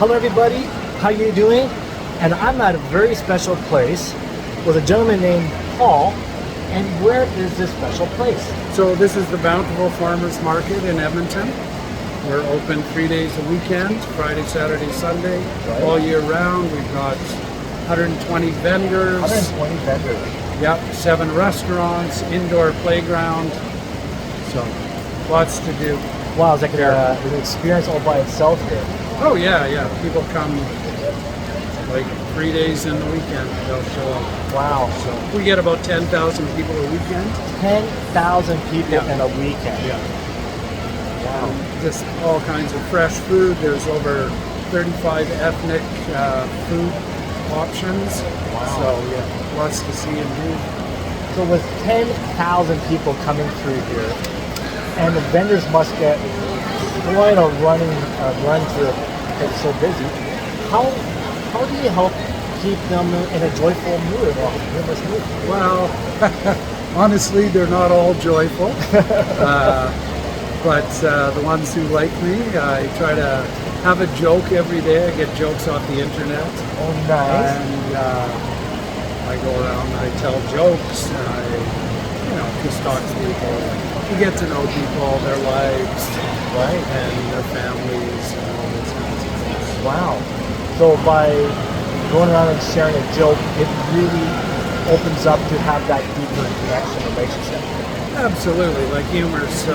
Hello everybody, how you doing? And I'm at a very special place with a gentleman named Paul. And where is this special place? So this is the Bountiful Farmers Market in Edmonton. We're open 3 days a weekend, Friday, Saturday, Sunday, all year round. We've got 120 vendors. 120 vendors. Yep, 7 restaurants, indoor playground. So lots to do. Wow, it's like an experience all by itself here. Oh yeah. People come like 3 days in the weekend. They'll show up. Wow. So we get about 10,000 people a weekend. 10,000 people in a weekend. Yeah. Wow. Just all kinds of fresh food. There's over 35 ethnic food options. Wow. So yeah, lots to see and do. So with 10,000 people coming through here, and the vendors must get quite a run through it. It's so busy. How do you help keep them in a joyful mood or humorous mood? Well, honestly, they're not all joyful. But the ones who like me, I try to have a joke every day. I get jokes off the internet. Oh, nice. And I go around and I tell jokes. And I, just talk to people. You get to know people, their lives, and their families, and all those kinds of things. Wow. So by going around and sharing a joke, it really opens up to have that deeper connection, relationship. Absolutely. Like humor is so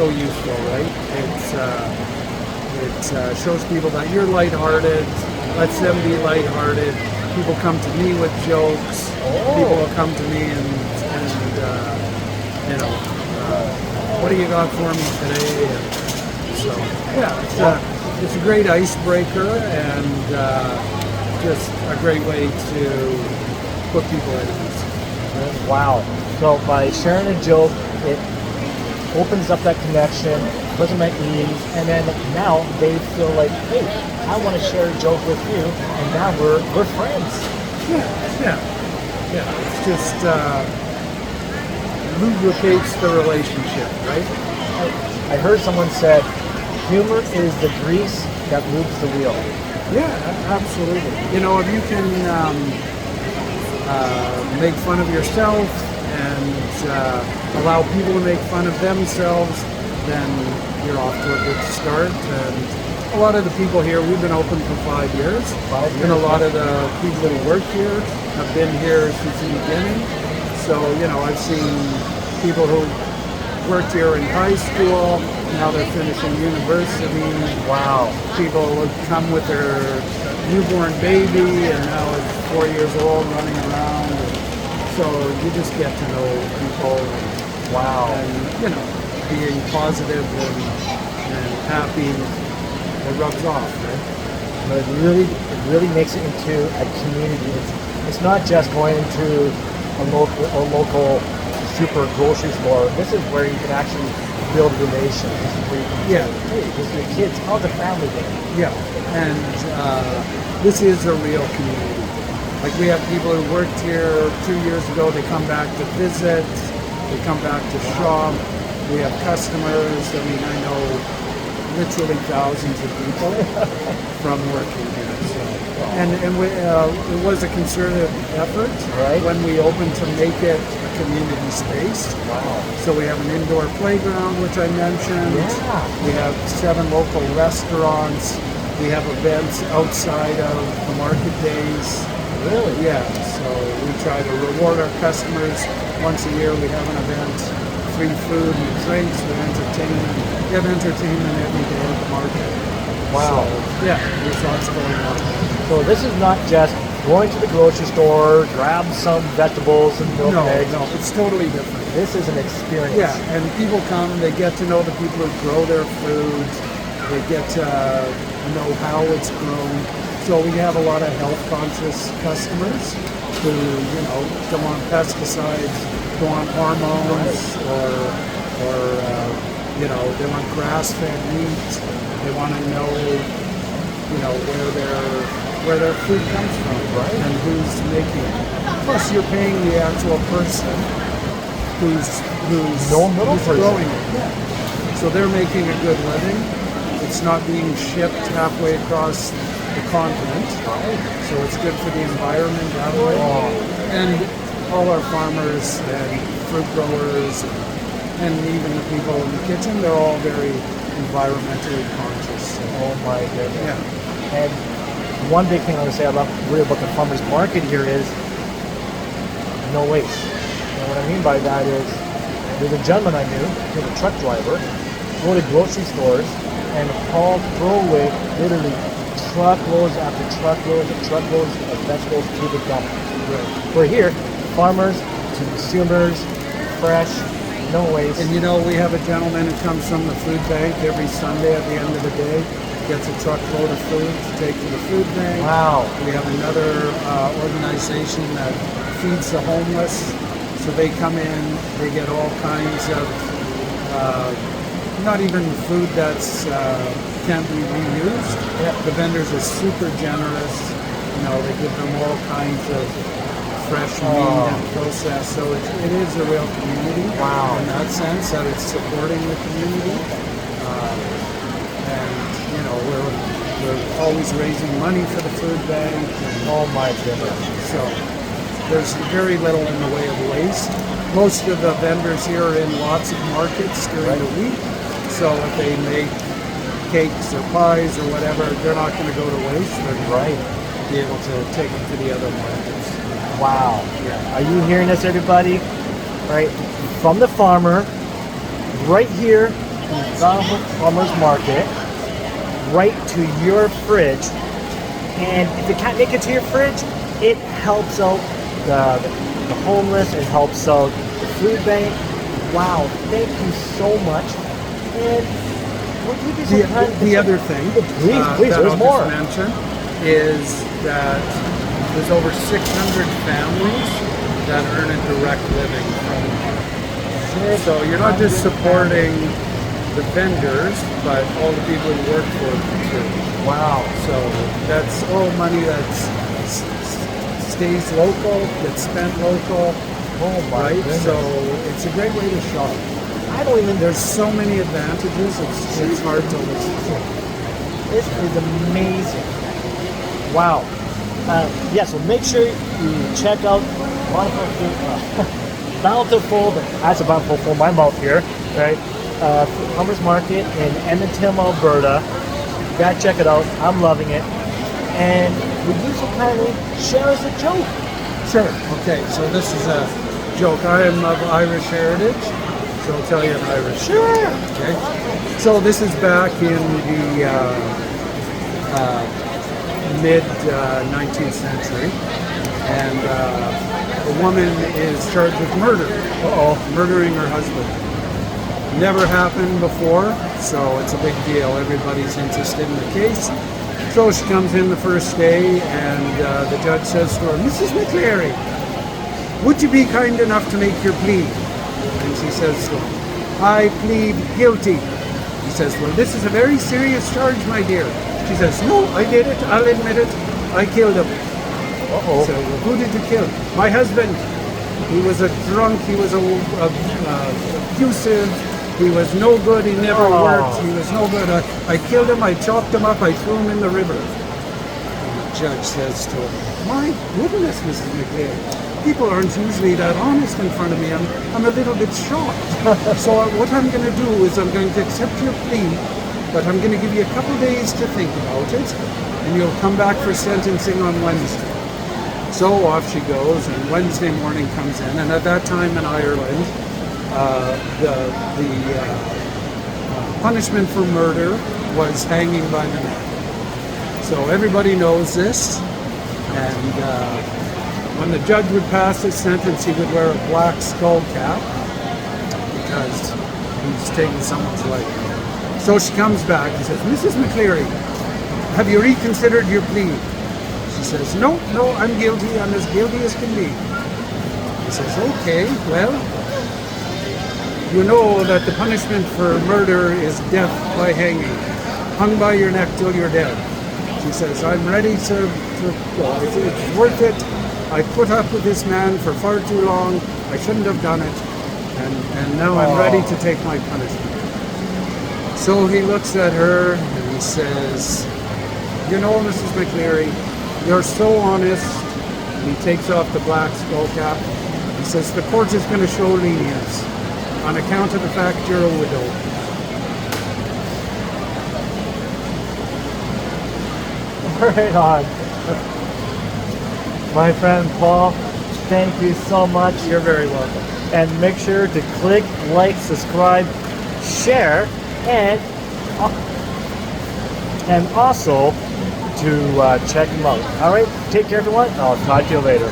useful, right? It shows people that you're lighthearted, lets them be lighthearted. People come to me with jokes. People will come to me and what do you got for me today? And so yeah, it's a great icebreaker and just a great way to put people at ease. Wow. So by sharing a joke, it opens up that connection, puts them at ease, and then now they feel like, hey, I want to share a joke with you, and now we're friends. Yeah. It's just lubricates the relationship, right? I heard someone said, humor is the grease that moves the wheel. Yeah, absolutely. If you can make fun of yourself and allow people to make fun of themselves, then you're off to a good start. And a lot of the people here, we've been open for 5 years. And a lot of the people who work here have been here since the beginning. So, I've seen people who worked here in high school, now they're finishing university. Wow. People would come with their newborn baby and now it's 4 years old running around. So you just get to know people. Wow. And, being positive and happy, it rubs off, right? But it really makes it into a community. It's not just going into a local super grocery store. This is where you can actually build relations. This is where you can say, hey, this is your kids. How's the family doing? Yeah, and this is a real community. Like we have people who worked here 2 years ago. They come back to visit. They come back to shop. We have customers. I know literally thousands of people from working here. And it was a concerted effort when we opened to make it a community space. Wow. So we have an indoor playground, which I mentioned. Yeah. We have 7 local restaurants. We have events outside of the market days. Really? Yeah. So we try to reward our customers. Once a year we have an event, free food and drinks with entertainment. We have entertainment every day at the market. Wow. So, yeah, there's lots going on. So this is not just going to the grocery store, grab some vegetables and milk and eggs. No, it's totally different. This is an experience. Yeah, and people come, they get to know the people who grow their food. They get to know how it's grown. So we have a lot of health-conscious customers who, don't want pesticides, don't want hormones, or they want grass-fed meat. They want to know, where their food comes from, and who's making it. Plus, you're paying the actual person who's growing it. Yeah. So they're making a good living. It's not being shipped halfway across the continent, so it's good for the environment that way. And all our farmers and fruit growers and even the people in the kitchen, they're all very environmentally conscious. So, Oh my goodness. yeah. And one big thing I want to say about the farmers market here is no waste. And what I mean by that is there's a gentleman I knew, he was a truck driver, go to grocery stores and haul, throw away literally truckloads after truckloads and truckloads of vegetables to the dump. Right. We're here, farmers to consumers, fresh, no waste. And you know, we have a gentleman who comes from the food bank every Sunday at the end of the day, gets a truckload of food to take to the food bank. Wow. We have another organization that feeds the homeless. So they come in, they get all kinds of, not even food that's can't be reused. Yeah. The vendors are super generous. You know, they give them all kinds of fresh meat and processed. So it is a real community. Wow. In that sense, that it's supporting the community. And you know, we're always raising money for the food bank. And Oh my goodness. so there's very little in the way of waste. Most of the vendors here are in lots of markets during the week. So if they make cakes or pies or whatever, they're not going to go to waste. They're going to be able to take them to the other markets. Wow. Yeah. Are you hearing this, everybody? Right? From the farmer, right here in Bountiful Farmers Market, right to your fridge. And if it can't make it to your fridge, it helps out the homeless, it helps out the food bank. Wow, thank you so much. And would you be so kind The other thing please, that there's I'll more. just mention is that there's over 600 families that earn a direct living from it. So you're not just supporting the vendors, but all the people who work for them too. Wow. So that's all money that's stays local, gets spent local. Oh my Right, goodness. so it's a great way to shop. I don't even, There's so many advantages, it's hard to listen to. this is amazing. Wow. Yeah, so make sure you check out Bountiful, that's a Bountiful for my mouth here, right? Farmers Market in Edmonton, Alberta. You gotta check it out. I'm loving it. And would you so kindly share us a joke? Sure. Okay, so this is a joke. I am of Irish heritage, so I'll tell you an Irish. Sure. Okay. So this is back in the mid 19th century, and a woman is charged with murder. Murdering her husband. Never happened before, so it's a big deal. Everybody's interested in the case. So she comes in the first day, and the judge says to her, "Mrs. McCleary, would you be kind enough to make your plea?" And she says to him, "I plead guilty." He says, "Well, this is a very serious charge, my dear." She says, "No, I did it. I'll admit it. I killed him." Uh-oh. So, "Well, who did you kill?" "My husband. He was a drunk. He was abusive. He was no good. He never worked. He was no good. I killed him. I chopped him up. I threw him in the river." And the judge says to her, "My goodness, Mrs. McLean, people aren't usually that honest in front of me. I'm a little bit shocked. So what I'm going to do is I'm going to accept your plea, but I'm going to give you a couple days to think about it, and you'll come back for sentencing on Wednesday." So off she goes, and Wednesday morning comes in, and at that time in Ireland, the punishment for murder was hanging by the neck. So everybody knows this, and when the judge would pass his sentence, he would wear a black skull cap because he's taking someone's life. So she comes back and says, "Mrs. McCleary, have you reconsidered your plea?" She says, no, I'm guilty. I'm as guilty as can be." He says, "Okay, well, you know that the punishment for murder is death by hanging, hung by your neck till you're dead." She says, "I'm ready to go. It's worth it. I put up with this man for far too long. I shouldn't have done it. And now I'm ready to take my punishment." So he looks at her and He says, you know, Mrs. McLeary, you're so honest. He takes off the black skull cap. He says, the court is going to show lenience on account of the fact you're a widow. Right on. My friend Paul, thank you so much. You're very welcome. And make sure to click, like, subscribe, share, and also to check them out. All right, take care, everyone. I'll talk to you later.